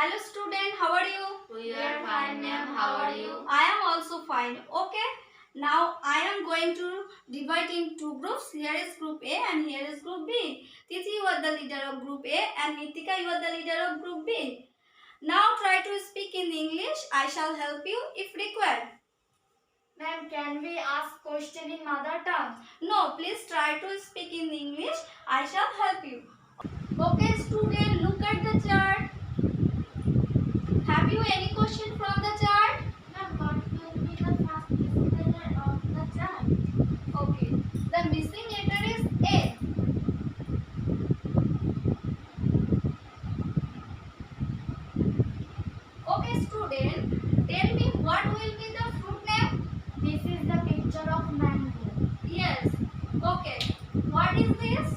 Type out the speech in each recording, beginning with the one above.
Hello student, how are you? We are fine, ma'am. How are you? I am also fine. Okay. Now I am going to divide in two groups. Here is group A and here is group B. Tithi, you are the leader of group A and Nitika, you are the leader of group B. Now try to speak in English. I shall help you if required. Ma'am, can we ask question in mother tongue? No, please try to speak in English. I shall help you. Okay student, look at the chart. Have you any question from the chart? Ma'am, what will be the first missing letter of the chart? Okay. The missing letter is A. Okay student, tell me what will be the fruit name? This is the picture of mango. Yes. Okay. What is this?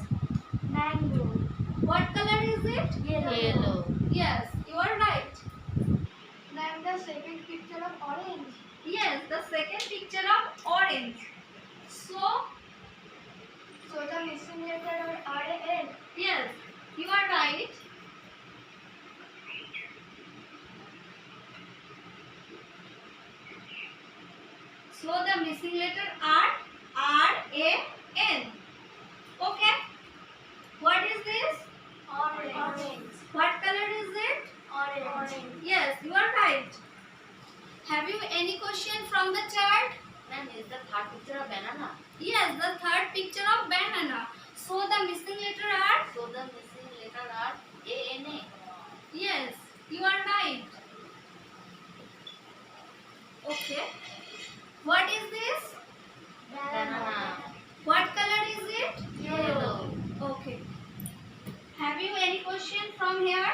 Mango. What color is it? Yellow. Yes, you are right. Ma'am, the second picture of orange. Yes, the second picture of orange. So, So the missing letter are L. yes, you are right. So the missing letter are R-A-N. Okay. What is this? Orange. What color is it? Orange. Yes, you are right. Have you any question from the chart? Ma'am, is the third picture of banana? Yes, the third picture of banana. So the missing letter are? So the missing letter are A-N-A. Yes, you are right. Okay. What is this? Banana. What color is it? Yellow. Okay. Have you any question from here?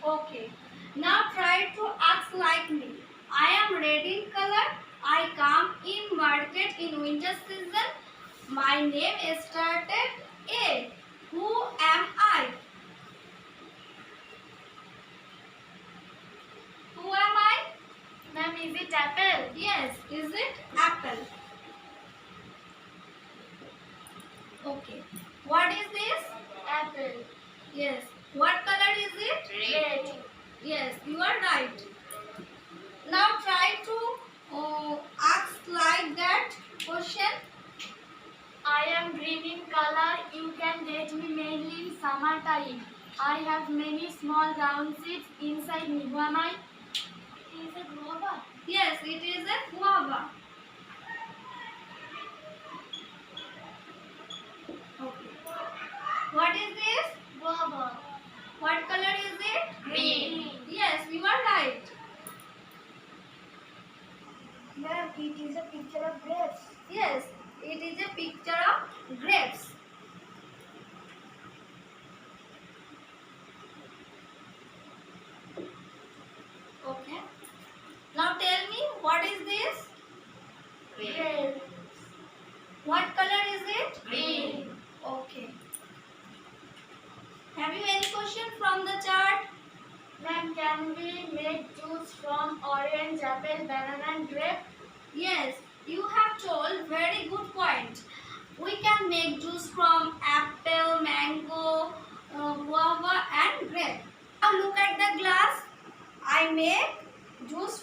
Okay. Now try to ask like me. I am red in color. I come in market in winter season. My name is started A. Who am I? Who am I? Ma'am, is it apple? Yes. Is it apple? Okay. What is this? Apple. Yes. What color is it? Red. Yes, you are right. Now try to ask like that question. I am green in color. You can get me mainly in summertime. I have many small round seeds inside me. Who am I? Is it guava? Yes, it is a guava. Okay. What is this? Guava. What color is it? Green. Yes, you are right. Ma'am, it is a picture of grapes. Yes, it is a picture of grapes. Okay. Now tell me, what is this? Red. What color is it? Green. Okay. Have you any question from the chart? Ma'am, can we make juice from orange, apple, banana and grape? Yes, you have told very good point. We can make juice from apple, mango, guava and grape. Now look at the glass. I make juice